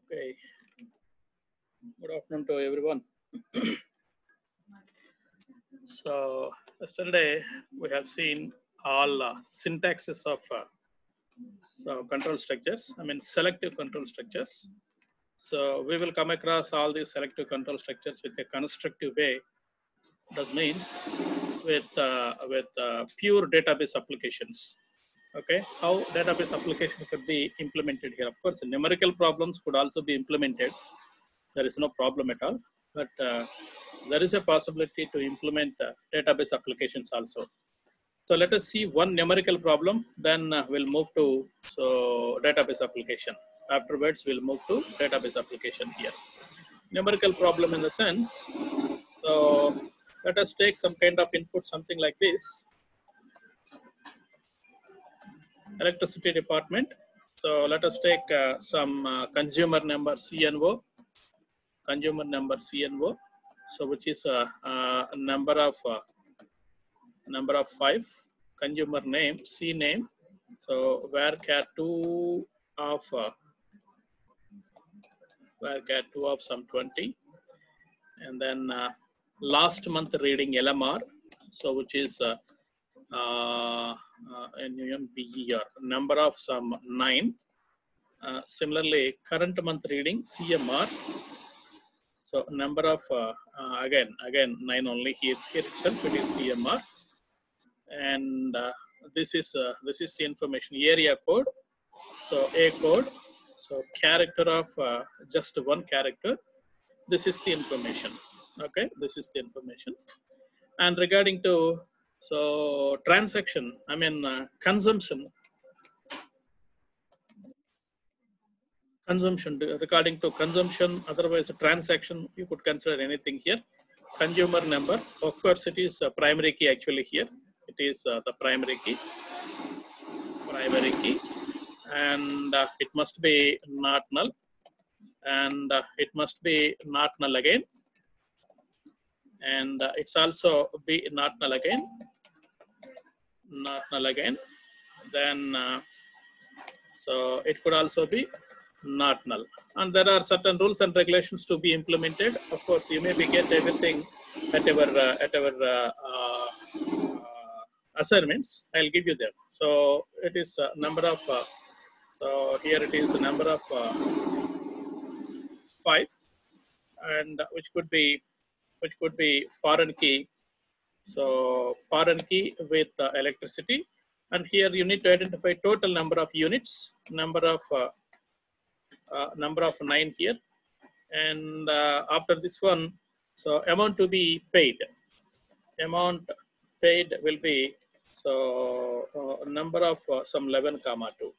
Okay, good afternoon to everyone. So yesterday we have seen all syntaxes of control structures. I mean selective control structures. So we will come across all these selective control structures with a constructive way. That means with pure database applications. Okay, how database application could be implemented here? Of course, numerical problems could also be implemented. There is no problem at all, but there is a possibility to implement database applications also. So let us see one numerical problem, then we'll move to database application. Afterwards, we'll move to database application here. Numerical problem in the sense, so let us take some kind of input, something like this. Electricity department. So let us take some consumer number CNO, so which is a number of 5, consumer name C name, so varchar2 of some 20, and then last month reading LMR, so which is NUMBER, number of some 9. Similarly, current month reading CMR, so number of again 9 only, here itself it is CMR, and this is the information, area code, so A code, so character of just one character. This is the information. Okay, this is the information. And regarding to transaction, I mean consumption, regarding to consumption, otherwise a transaction, you could consider anything here. Consumer number, of course it is a primary key actually here. It is the primary key, and it must be not null, and it must be not null again, and it's also be not null again, then so it could also be not null. And there are certain rules and regulations to be implemented. Of course, you may be get everything at our assignments. I'll give you them. So it is a number of so here it is a number of 5, and which could be foreign key. So foreign key with electricity, and here you need to identify total number of units, number of 9 here, and after this one, so amount to be paid. Amount paid will be number of some 11, 2.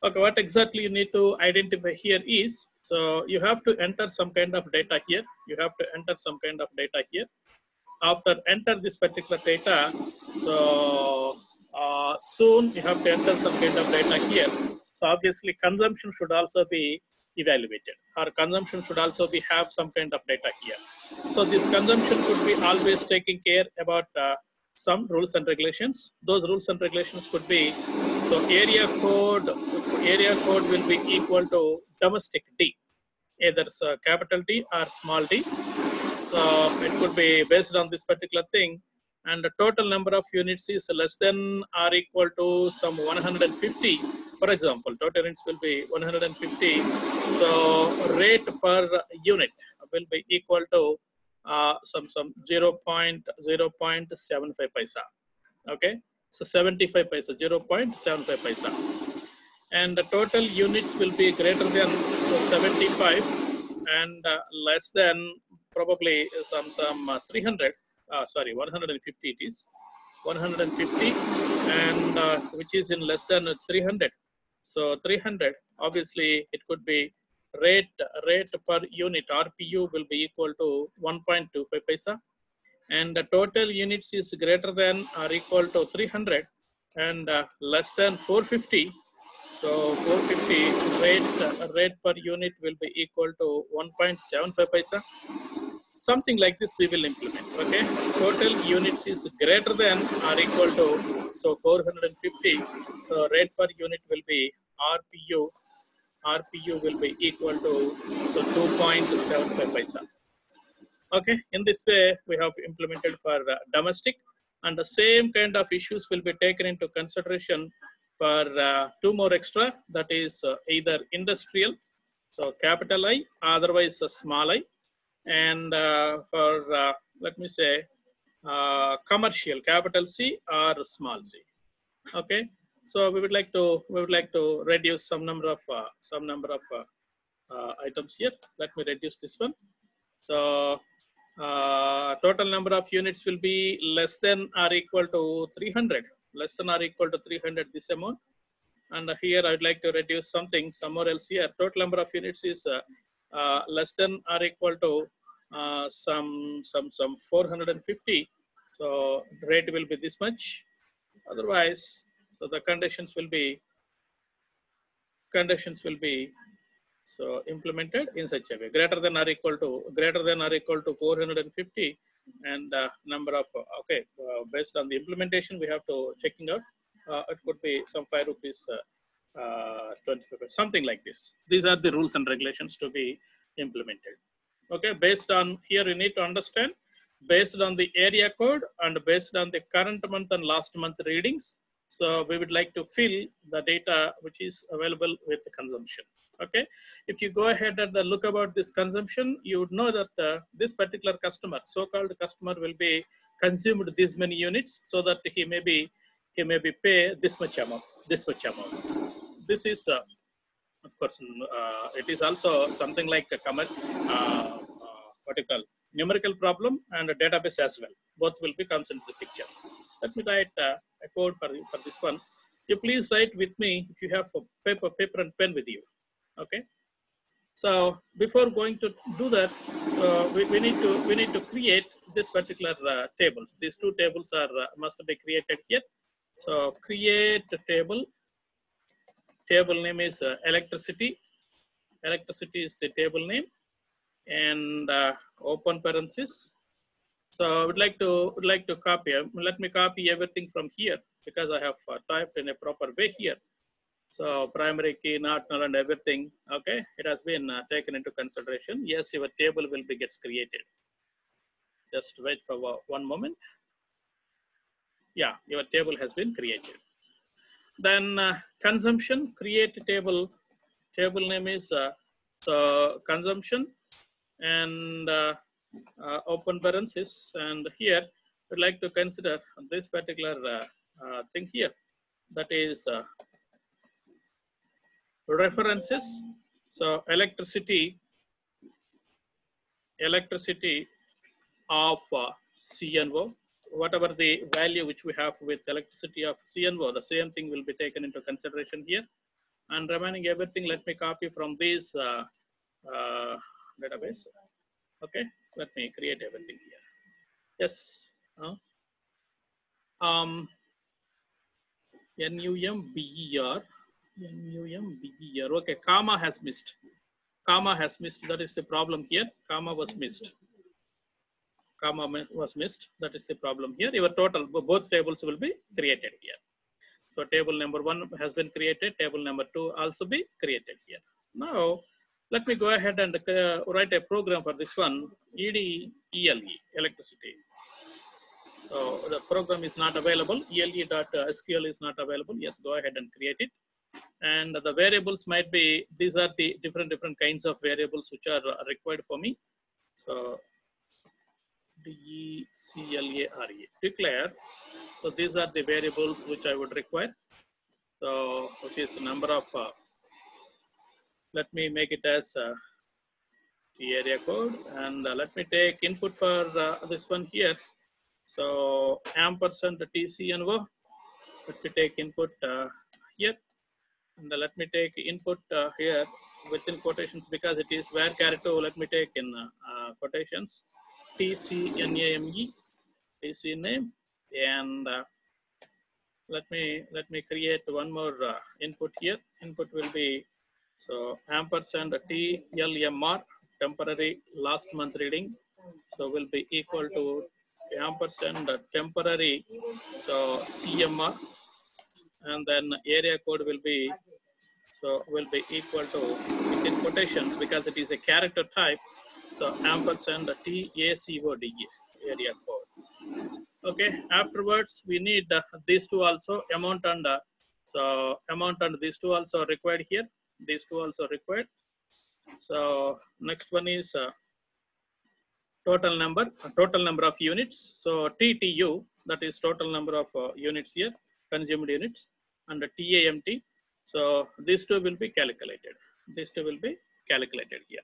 Okay, what exactly you need to identify here is, so you have to enter some kind of data here. After enter this particular data, so soon you have to enter some kind of data here. So obviously consumption should also be evaluated, or consumption should also be have some kind of data here. So this consumption could be always taking care about some rules and regulations. Those rules and regulations could be, so area code will be equal to domestic D, either capital D or small d. So it could be based on this particular thing, and the total number of units is less than or equal to some 150. For example, total units will be 150. So rate per unit will be equal to some 0.75 paisa. Okay, so 75 paisa, 0.75 paisa, and the total units will be greater than 75 and less than probably some 300. 150 it is, 150, and which is in less than 300. So 300, obviously it could be rate per unit, RPU, will be equal to 1.25 paisa, and the total units is greater than or equal to 300 and less than 450. So 450 rate per unit will be equal to 1.75 paisa. Something like this we will implement. Okay, total units is greater than or equal to 450. So rate per unit will be RPU RPU will be equal to, so 2.75 paisa. Okay, in this way, we have implemented for domestic, and the same kind of issues will be taken into consideration for two more extra, that is either industrial, so capital I, otherwise small I, and for, let me say, commercial, capital C or small c. Okay, so we would like to reduce some number of items here. Let me reduce this one. So total number of units will be less than or equal to 300, less than or equal to 300 this amount. And here I'd like to reduce something somewhere else here. Total number of units is less than or equal to some 450. So rate will be this much. Otherwise, so the conditions will be so implemented in such a way, greater than or equal to 450, and number of based on the implementation we have to checking out. It could be some 5 rupees, 25, something like this. These are the rules and regulations to be implemented. Okay, based on here you need to understand, based on the area code and based on the current month and last month readings. So we would like to fill the data which is available with the consumption. Okay, if you go ahead and look about this consumption, you would know that this particular customer, so-called customer, will be consumed this many units, so that he may be pay this much amount. This is of course it is also something like a what you call numerical problem and a database as well. Both will be comes into the picture. Let me write a code for this one. You please write with me if you have a paper and pen with you. Okay. So before going to do that, we need to create this particular tables. These two tables are must be created here. So create a table. Table name is electricity. Electricity is the table name, and open parenthesis. So I would like to copy. Let me copy everything from here because I have typed in a proper way here. So primary key, not null, and everything. Okay, it has been taken into consideration. Yes, your table will be gets created. Just wait for one moment. Yeah, your table has been created. Then consumption, create a table. Table name is so consumption, and open parenthesis, and here we'd like to consider this particular thing here, that is references. So electricity of CNO, whatever the value which we have with electricity of CNO, the same thing will be taken into consideration here. And remaining everything, let me copy from this database. Okay, let me create everything here. Yes. NUMBER. Okay, comma has missed. Comma has missed. That is the problem here. Comma was missed. Comma was missed. That is the problem here. Your total, both tables will be created here. So table number 1 has been created. Table number 2 also be created here. Now, let me go ahead and write a program for this one. EDELE, electricity. So the program is not available. ELE.SQL is not available. Yes, go ahead and create it. And the variables might be, these are the different kinds of variables which are required for me. So DECLARE, declare. So these are the variables which I would require. So which is number of, let me make it as the area code, and let me take input for this one here. So ampersand TCNO, let me take input here, and let me take input here within quotations because it is var_char2. Let me take in quotations TCNAME, TC name, and let me create one more input here. Input will be so ampersand TLMR, temporary last month reading. So will be equal to ampersand temporary, so CMR, and then area code will be so will be equal to, within quotations because it is a character type, so ampersand TACODE area code. Okay, afterwards we need these two also, amount and so amount and these two also required here. These two also required. So next one is total number of units. So TTU, that is total number of units here, consumed units, and the TAMT. So these two will be calculated. These two will be calculated here.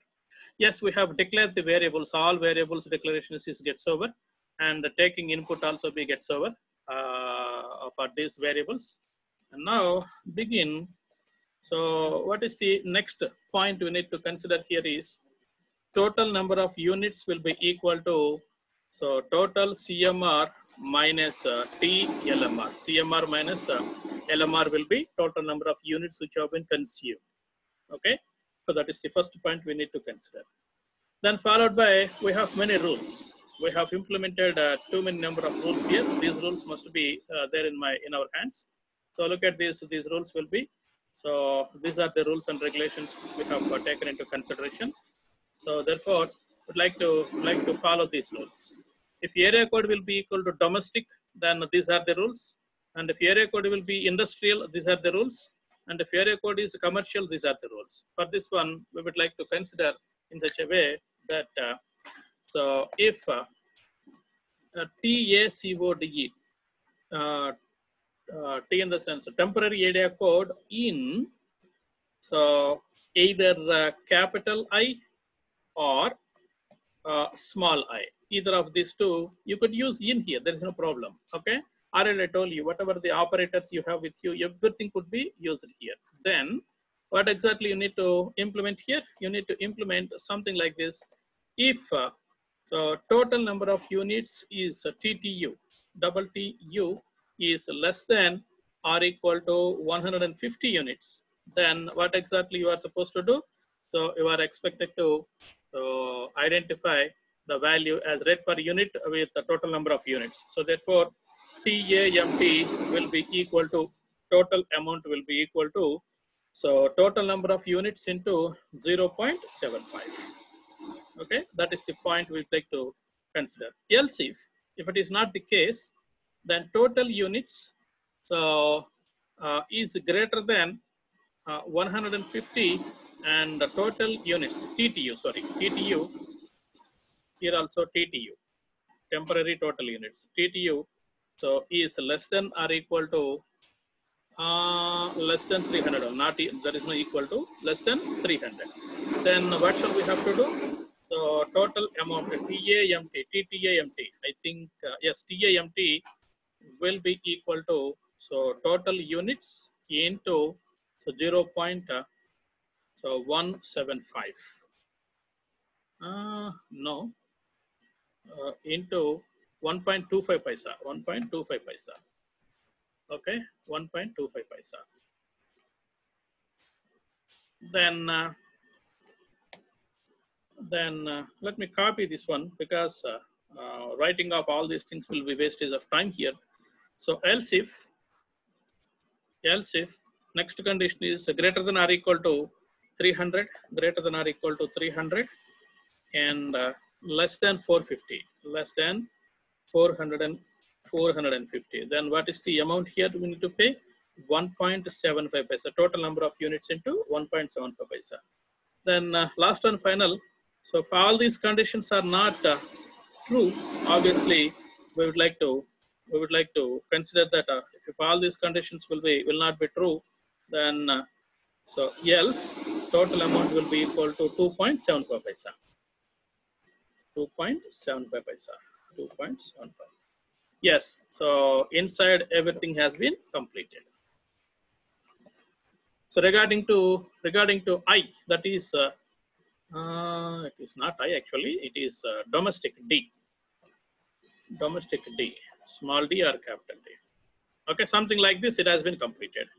Yes, we have declared the variables. All variables declarations is gets over, and the taking input also be gets over for these variables. And now begin. So what is the next point we need to consider here is total number of units will be equal to, so total CMR minus TLMR. CMR minus LMR will be total number of units which have been consumed. Okay, so that is the first point we need to consider. Then followed by, we have many rules. We have implemented too many number of rules here. These rules must be there in our hands. So look at these. These rules will be. So these are the rules and regulations we have taken into consideration. So therefore, would like to follow these rules. If area code will be equal to domestic, then these are the rules. And if area code will be industrial, these are the rules. And if area code is commercial, these are the rules. For this one, we would like to consider in such a way that so if TACODE, T in the sense temporary area code in, so either capital I or small I, either of these two, you could use in here. There is no problem. Okay. Already I told you, whatever the operators you have with you, everything could be used here. Then what exactly you need to implement here? You need to implement something like this. If so total number of units is TTU, double TU is less than or equal to 150 units, then what exactly you are supposed to do? So you are expected to identify the value as rate per unit with the total number of units. So therefore, TAMT will be equal to, total amount will be equal to, so total number of units into 0.75. Okay, that is the point we'll take to consider. Else if it is not the case, then total units is greater than 150, and the total units, TTU, here also TTU, temporary total units, TTU, so is less than or equal to less than 300, not, there is no equal to, less than 300. Then what shall we have to do? So total amount, TTAMT, I think, yes, TAMT will be equal to, so total units into, so 0.175. No, into 1.25 paisa, 1.25 paisa. Okay, 1.25 paisa. Then let me copy this one, because writing up all these things will be wastage of time here. So else if next condition is greater than or equal to 300, greater than or equal to 300, and less than 450, less than 450. Then what is the amount here we need to pay? 1.75 paisa, total number of units into 1.75 paisa. Then last and final, so if all these conditions are not true, obviously we would like to consider that if all these conditions will not be true, then so else total amount will be equal to 2.75 paisa. 2.75 paisa. 2.75. Yes. So inside everything has been completed. So regarding to I, that is it is not I actually. It is domestic D. Domestic D, small d or capital D. Okay, something like this. It has been completed.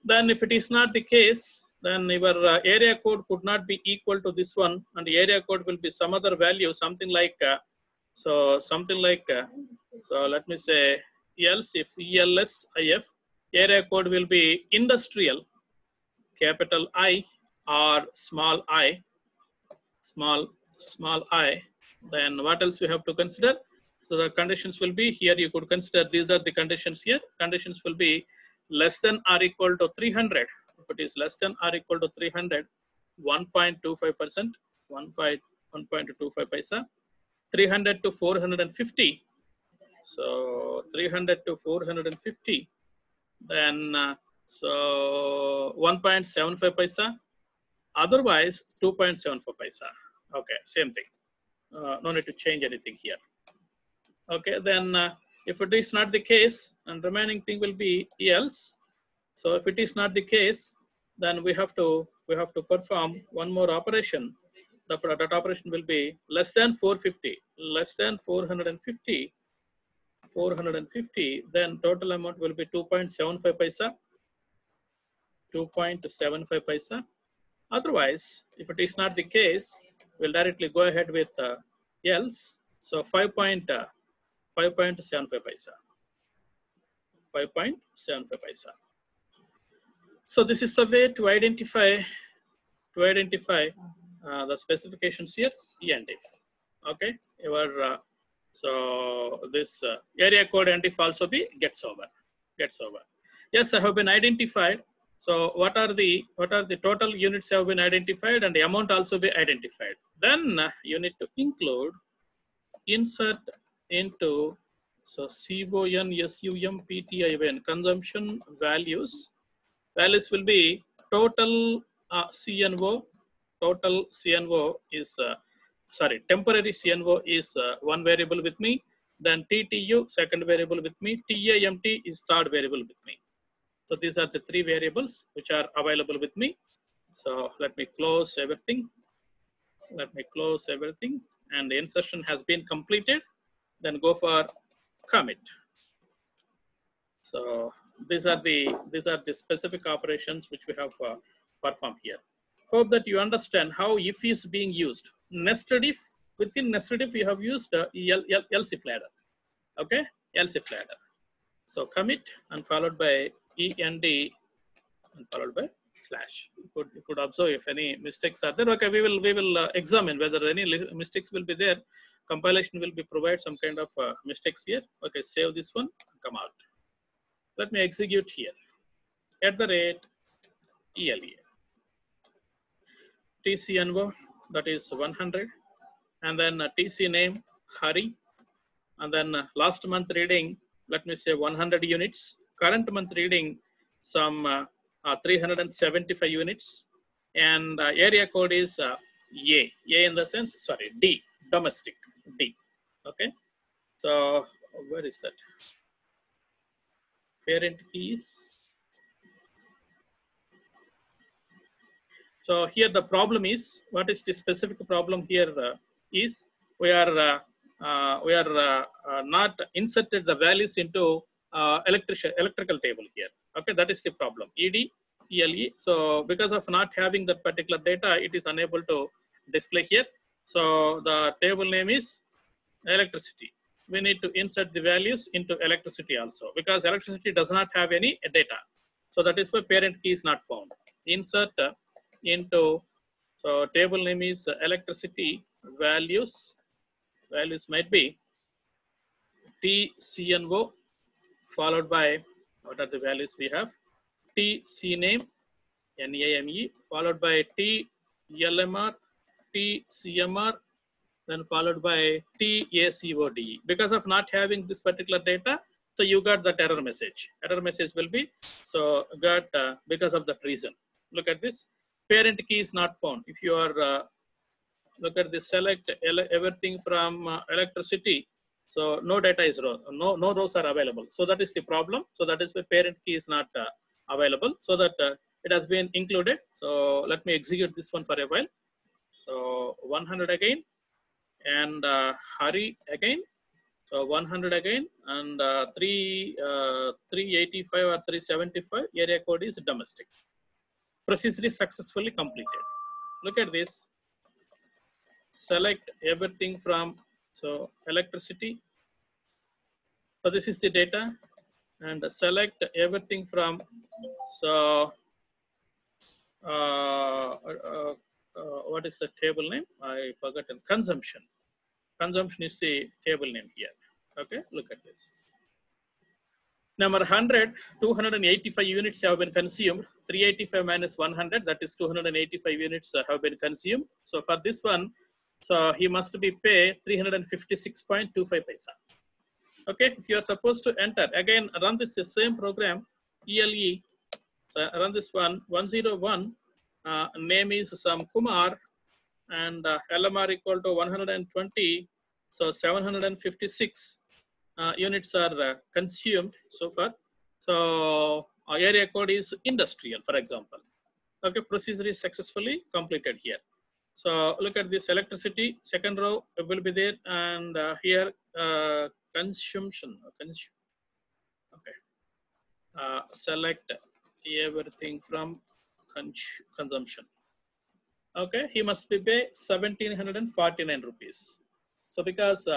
Then if it is not the case, then your area code could not be equal to this one, and the area code will be some other value, something like so let me say else if ELS IF, area code will be industrial, capital I or small I, small I, then what else we have to consider? So the conditions will be here. You could consider these are the conditions here. Conditions will be less than or equal to 300. If it is less than or equal to 300, 1.25%, 1.25 paisa. 300 to 450. So 300 to 450. Then so 1.75 paisa. Otherwise 2.74 paisa. Okay, same thing. No need to change anything here. Okay, then if it is not the case, and remaining thing will be else. So if it is not the case, then we have to perform one more operation. That operation will be less than 450, less than 450, 450. Then total amount will be 2.75 paisa, 2.75 paisa. Otherwise, if it is not the case, we'll directly go ahead with else. So 5.75 paisa, 5.75 paisa. So this is the way to identify the specifications here, E and if. Okay, your so this area code and if also be gets over. Yes, I have been identified. So what are the total units have been identified and the amount also be identified. Then you need to include, insert into, so CON SUM PTIN consumption values. Values will be total CNO. Total CNO is temporary CNO is one variable with me. Then TTU second variable with me. TAMT is third variable with me. So these are the three variables which are available with me. So let me close everything. And the insertion has been completed. Then go for commit. So these are the specific operations which we have performed here. Hope that you understand how if is being used. Nested if, within nested if you have used else if ladder. Okay, else if ladder. So commit and followed by END and followed by slash. You could observe if any mistakes are there. Okay, we will examine whether any mistakes will be there. Compilation will be provide some kind of mistakes here. Okay, save this one, come out. Let me execute here. @ ELA. TCNO, that is 100. And then TC name, Hari. And then last month reading, let me say 100 units. Current month reading, some 375 units. And area code is A in the sense, sorry, D, domestic, D. Okay. So where is that? Parent keys. So here the problem is, what is the specific problem here is we are not inserted the values into electrical table here. Okay, that is the problem. ED, ELE. So because of not having that particular data, it is unable to display here. So the table name is electricity. We need to insert the values into electricity also, because electricity does not have any data. So that is why parent key is not found. Insert into, so table name is electricity values. Values might be TCNO followed by, what are the values we have? TC name, NAME, followed by TLMR, TCMR, then followed by TACODE. Because of not having this particular data, so you got that error message. Error message will be, so got because of that reason. Look at this. Parent key is not found. If you are look at this, select everything from electricity. So no data is no rows are available. So that is the problem. So that is why parent key is not available. So that it has been included. So let me execute this one for a while. So 100 again, and Hari again. So 100 again, and 385 or 375 area code is domestic. Procedure is successfully completed. Look at this. Select everything from, so electricity. So this is the data, and select everything from, so what is the table name? I forgot. Consumption. Consumption is the table name here. Okay, look at this. Number 100, 285 units have been consumed. 385 minus 100, that is 285 units have been consumed. So for this one, so he must be paid 356.25 paisa. Okay, if you are supposed to enter, again, run this same program, ELE, so run this one, 101, name is some Kumar, and LMR equal to 120, so 756 units are consumed so far. So area code is industrial, for example. Okay, procedure is successfully completed here. So look at this electricity, second row will be there, and here consumption. Okay, select everything from consumption. Okay, he must be pay 1749 rupees. So because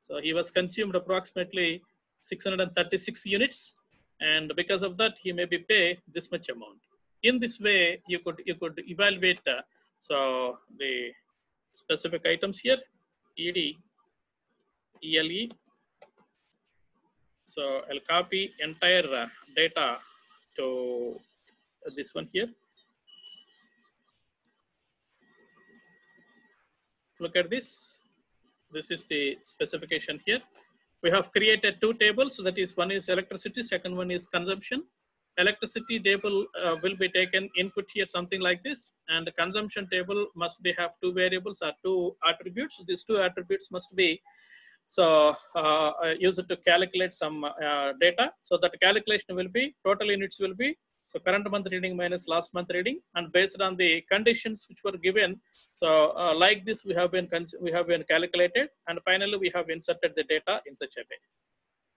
so he was consumed approximately 636 units, and because of that he may be pay this much amount. In this way, you could evaluate so the specific items here, ED, ELE. So I'll copy entire data to this one here. Look at this. This is the specification here. We have created two tables. That is, one is electricity, second one is consumption. Electricity table will be taken input here, something like this, and the consumption table must be have two variables or two attributes. These two attributes must be so use it to calculate some data. So that calculation will be total units will be so current month reading minus last month reading, and based on the conditions which were given. So like this we have been calculated, and finally we have inserted the data in such a way.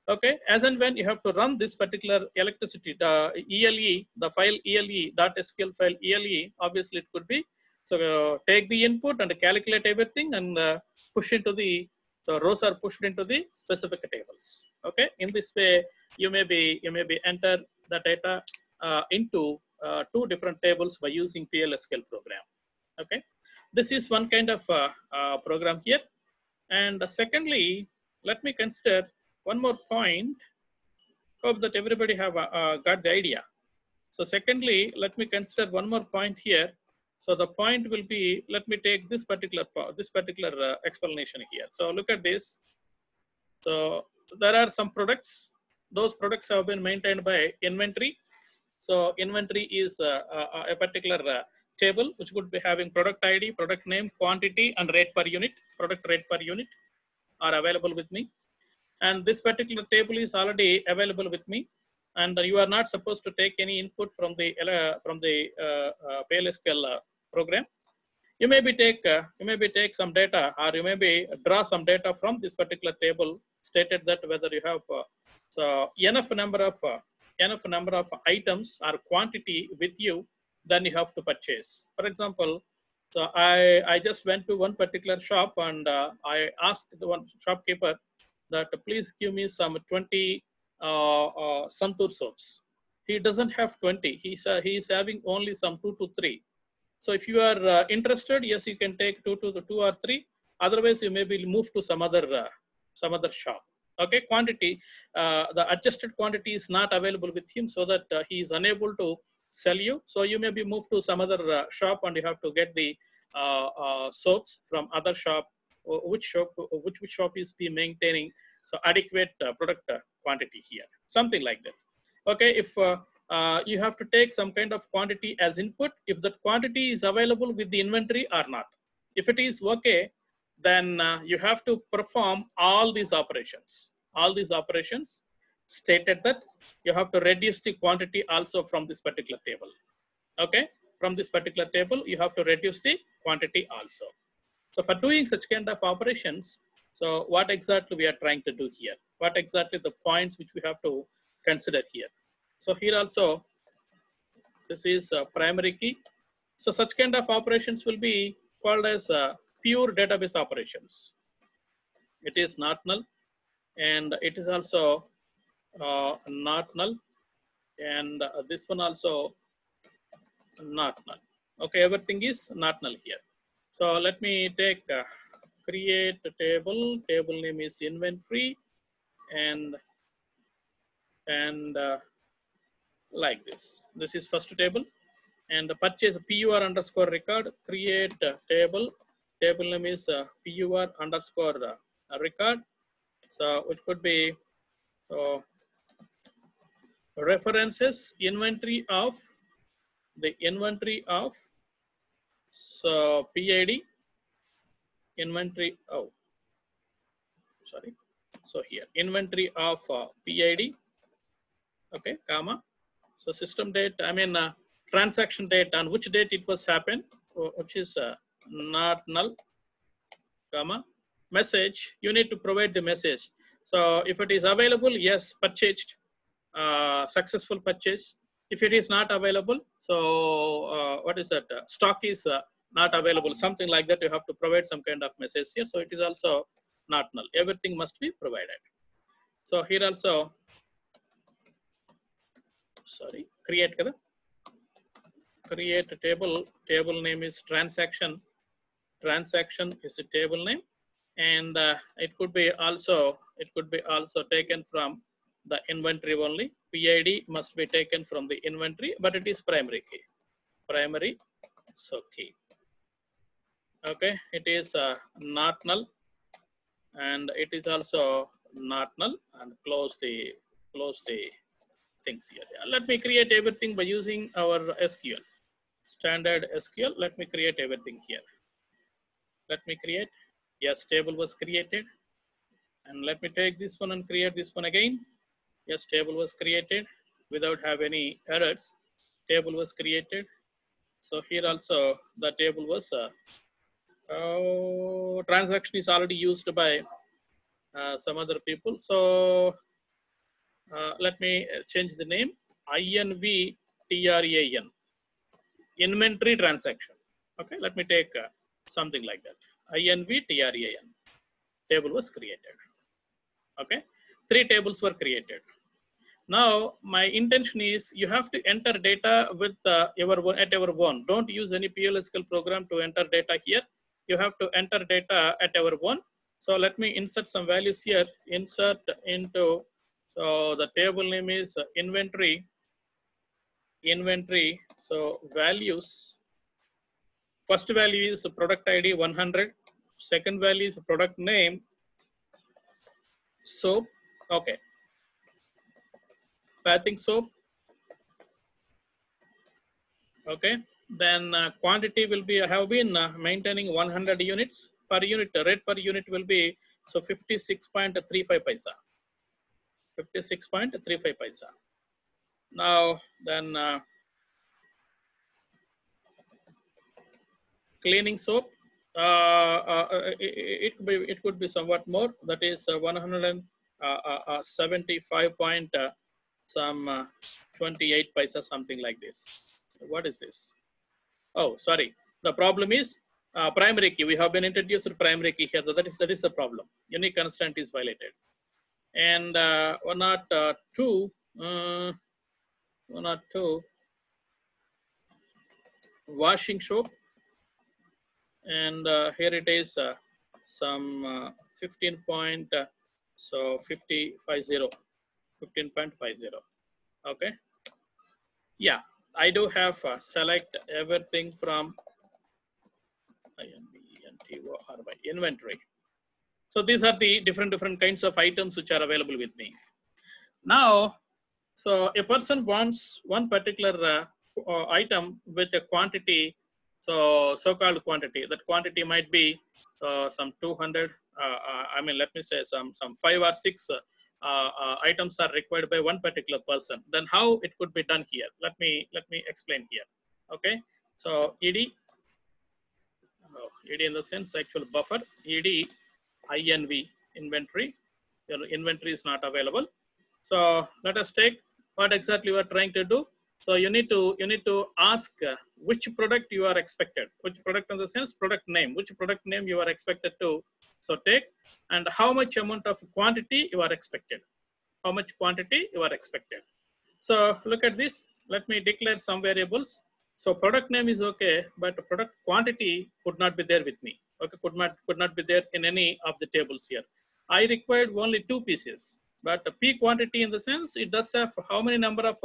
Okay, as and when you have to run this particular electricity ELE, the file ELE.SQL file ELE, obviously it could be so take the input and calculate everything and push into the rows are pushed into the specific tables. Okay, in this way you may be enter the data into two different tables by using PLSQL program. Okay, this is one kind of program here. And secondly, let me consider one more point. Hope that everybody have got the idea. So secondly, let me consider one more point here. So the point will be, let me take this particular explanation here. So look at this. So there are some products. Those products have been maintained by inventory. So inventory is a particular table which would be having product ID, product name, quantity, and rate per unit. Product rate per unit are available with me. And this particular table is already available with me. And you are not supposed to take any input from the PLSQL program. You may be take some data, or you may be draw some data from this particular table, stated that whether you have so enough number of items or quantity with you, then you have to purchase. For example, so I just went to one particular shop, and I asked the one shopkeeper that please give me some 20 Santur soaps. He doesn't have 20. He is having only some 2 to 3. So if you are interested, yes, you can take 2 or 3. Otherwise, you may be moved to some other shop. Okay, quantity, the adjusted quantity is not available with him, so that he is unable to sell you. So you may be moved to some other shop, and you have to get the soaps from other shop. Which shop is be maintaining so adequate product quantity here, something like that. Okay, if you have to take some kind of quantity as input, if that quantity is available with the inventory or not. If it is okay, then you have to perform all these operations. All these operations stated that you have to reduce the quantity also from this particular table. Okay, from this particular table, you have to reduce the quantity also. So for doing such kind of operations, so what exactly we are trying to do here? What exactly the points which we have to consider here? So here also, this is primary key. So such kind of operations will be called as pure database operations. It is not null, and it is also not null, and this one also not null. Okay, everything is not null here. So let me take create a table. Table name is inventory, and like this. This is first table, and purchase PUR underscore record. Create table. Table name is PUR underscore record. So it could be references inventory of so PID inventory. Oh, sorry. So here inventory of PID. Okay, comma. So system date. I mean transaction date on which date it was happened, which is not null. Comma. Message. You need to provide the message. So if it is available, yes, purchased. Successful purchase. If it is not available, so what is that? Stock is not available, something like that. You have to provide some kind of message here. So it is also not null. Everything must be provided. So here also, sorry, create a table. Table name is transaction. Transaction is the table name, and it could be also taken from the inventory only. PID must be taken from the inventory, but it is primary key. Primary, so key. Okay, it is not null, and it is also not null. And close the things here. Yeah, let me create everything by using our SQL, standard SQL. Let me create everything here. Let me create. Yes, table was created. And let me take this one and create this one again. Yes, table was created without have any errors. Table was created. So here also the table was transaction is already used by some other people. So let me change the name. INVTRAN, inventory transaction. Okay, let me take something like that. INVTRAN, table was created. Okay, 3 tables were created. Now my intention is you have to enter data with your own. Don't use any PLSQL program to enter data here. You have to enter data at our own. So let me insert some values here. Insert into, so the table name is inventory. So values. First value is product ID 100. Second value is product name. Soap. Okay. Bathing soap. Okay, then quantity will be have been maintaining 100 units per unit. Rate per unit will be so 56.35 paisa. 56.35 paisa. Now then cleaning soap. It could be somewhat more. That is 175 point some 28 paisa, something like this. What is this? Oh, sorry. The problem is primary key. We have been introduced to primary key here. So that is the problem. Unique constant is violated. And 102, 102 washing soap. And here it is some 15 point, so 15.50. Okay. Yeah, I do have select everything from inventory. So these are the different kinds of items which are available with me. Now, so a person wants one particular item with a quantity, so-called quantity. That quantity might be some 200. I mean, let me say some 5 or 6 items are required by one particular person. Then how it could be done here? Let me explain here. Okay, so ed in the sense actual buffer, ed inv inventory. Your inventory is not available. So let us take what exactly we are trying to do. So you need to ask which product you are expected, which product in the sense product name, which product name you are expected to take, and how much amount of quantity you are expected, how much quantity you are expected. So look at this. Let me declare some variables. So product name is okay, but product quantity could not be there with me. Okay, could not be there in any of the tables here. I required only 2 pieces, but the P quantity in the sense it does have how many number of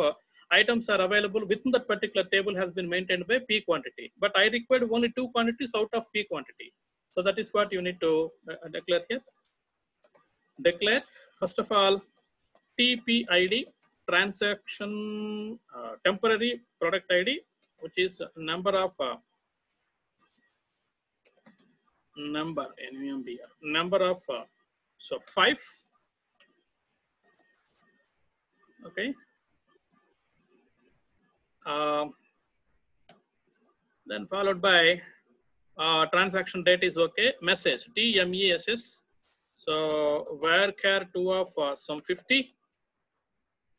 items are available within that particular table has been maintained by P quantity. But I required only 2 quantities out of P quantity. So that is what you need to declare here. Declare first of all TPID, transaction temporary product ID, which is number of number of so 5. Okay. Then followed by transaction date is okay. Message TMESS. So varchar 2 of some 50.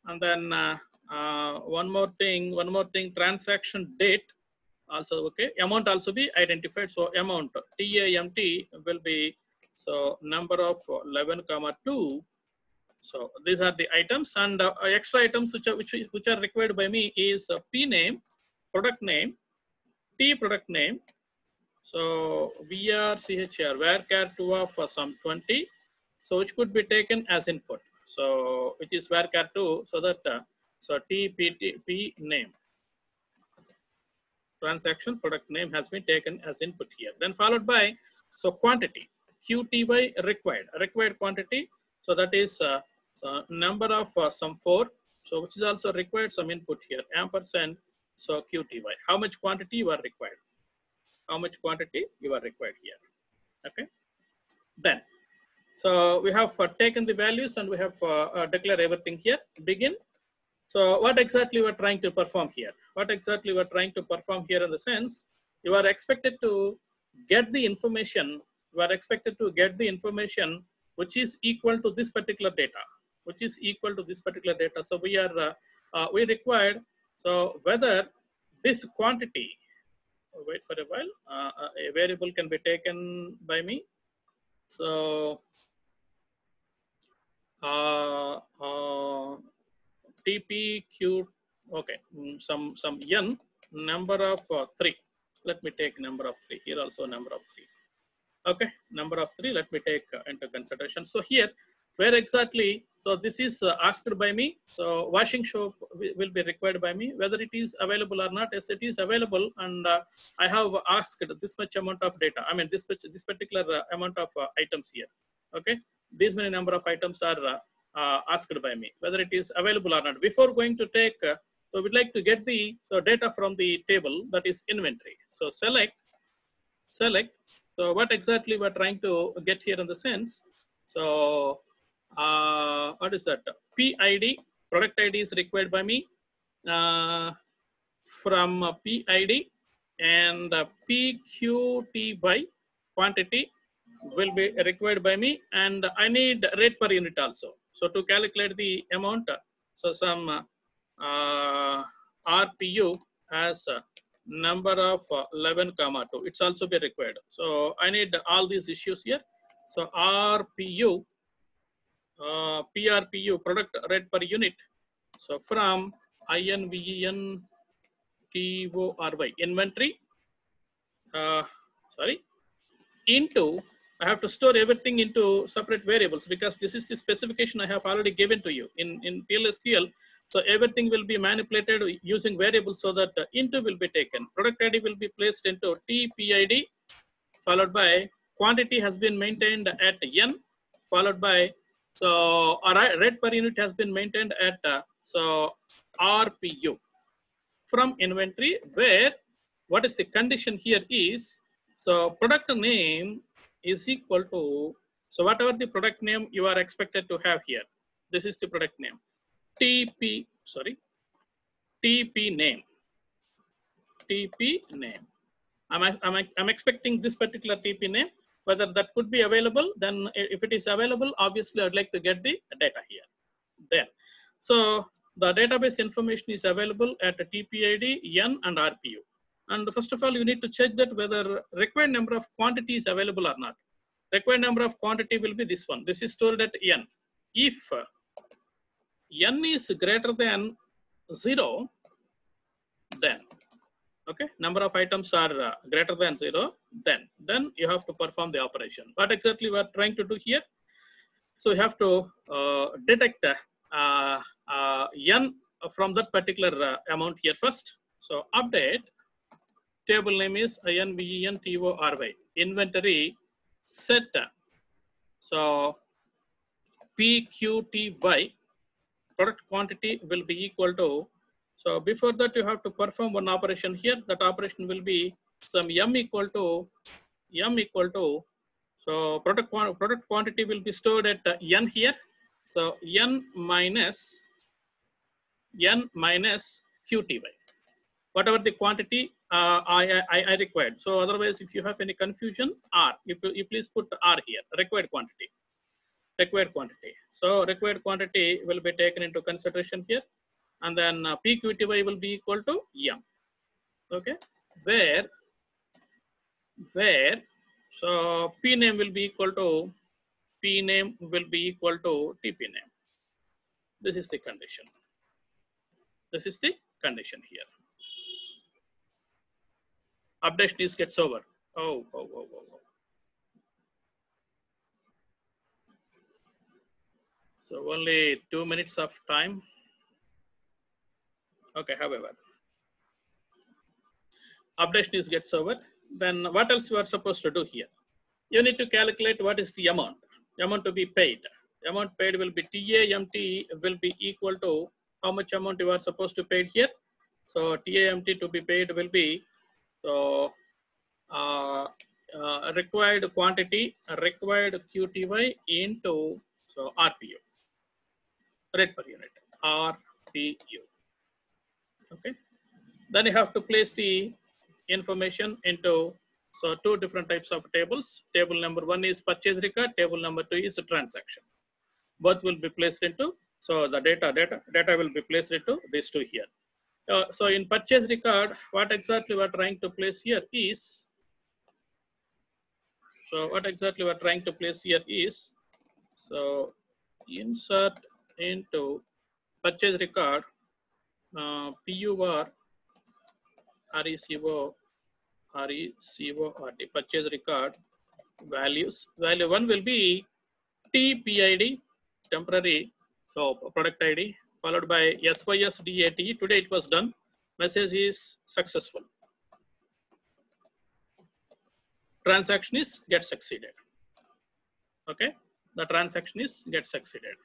And then one more thing, transaction date also okay. Amount also be identified. So amount TAMT will be so number of 11,2. So these are the items, and extra items which are required by me is P name, product name, T product name. So VRCHR varchar 2 of some 20. So which could be taken as input. So which is varchar 2. So that so TPTP name, transaction product name has been taken as input here. Then followed by so quantity QTY required quantity. So that is so number of some 4. So which is also required some input here ampersand. So QTY, how much quantity you are required. How much quantity you are required here. Okay. Then, so we have taken the values and we have declared everything here. Begin. So what exactly we are trying to perform here? What exactly we are trying to perform here in the sense you are expected to get the information. You are expected to get the information which is equal to this particular data. Which is equal to this particular data. So we are we required. So whether this quantity. Wait for a while. A variable can be taken by me. So TPQ. Okay, some n number of 3. Let me take number of 3 here. Also number of 3. Okay, number of 3. Let me take into consideration. So here, where exactly? So this is asked by me. So washing soap will be required by me. Whether it is available or not, yes, it is available, and I have asked this much amount of data. I mean this particular amount of items here. Okay, these many number of items are asked by me. Whether it is available or not. Before going to take, so we'd like to get the data from the table, that is inventory. So select. So what exactly we're trying to get here in the sense. So what is that? PID, product ID is required by me from PID, and PQTY quantity will be required by me, and I need rate per unit also. So to calculate the amount, so some RPU as number of 11,2. It's also be required. So I need all these issues here. So RPU, PRPU, product rate per unit. So from INVENTORY, inventory, into, I have to store everything into separate variables because this is the specification I have already given to you in PLSQL. So everything will be manipulated using variables so that into will be taken. Product ID will be placed into TPID, followed by quantity has been maintained at N, followed by, so rate per unit has been maintained at so RPU from inventory, where what is the condition here is, so product name is equal to, so whatever the product name you are expected to have here, this is the product name. TP name. TP name. I'm expecting this particular TP name. Whether that could be available, then if it is available, obviously I'd like to get the data here. Then, so the database information is available at TPID, N, and RPU. And first of all, you need to check that whether required number of quantity is available or not. Required number of quantity will be this one. This is stored at N. If N is greater than 0, then Okay, number of items are greater than 0, then you have to perform the operation. What exactly we are trying to do here? So you have to detect n from that particular amount here first. So update table name is inventory inventory set. So PQTY product quantity will be equal to. So before that you have to perform one operation here. That operation will be some m equal to. So product quantity will be stored at n here. So n minus QTY, whatever the quantity I required. So otherwise, if you have any confusion, R, you please put R here, required quantity. So required quantity will be taken into consideration here, and then PQTY will be equal to M. Okay, where so P name will be equal to TP name. This is the condition. Here. Updation is gets over. Oh. So only 2 minutes of time. Okay, however, updation is gets over. Then what else you are supposed to do here? You need to calculate what is the amount to be paid. Amount paid will be TAMT will be equal to how much amount you are supposed to pay here. So TAMT to be paid will be so required quantity, required QTY into so RPU, rate per unit, RPU. Okay. Then you have to place the information into so 2 different types of tables. Table number 1 is purchase record. Table number 2 is a transaction. Both will be placed into so the data will be placed into these 2 here. So in purchase record, what exactly we are trying to place here is so insert into purchase record PUR RECO purchase record values. Value 1 will be TPID, temporary, so product ID, followed by SYSDAT. Today it was done. Message is successful. Transaction is get succeeded. Okay, the transaction is get succeeded.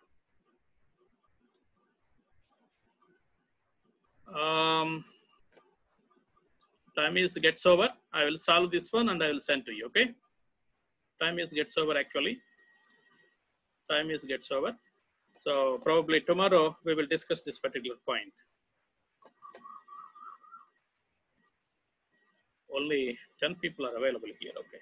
Time is gets over. I will solve this one and I will send to you. Okay, time is gets over actually. Time is gets over. So probably tomorrow we will discuss this particular point. Only 10 people are available here. Okay.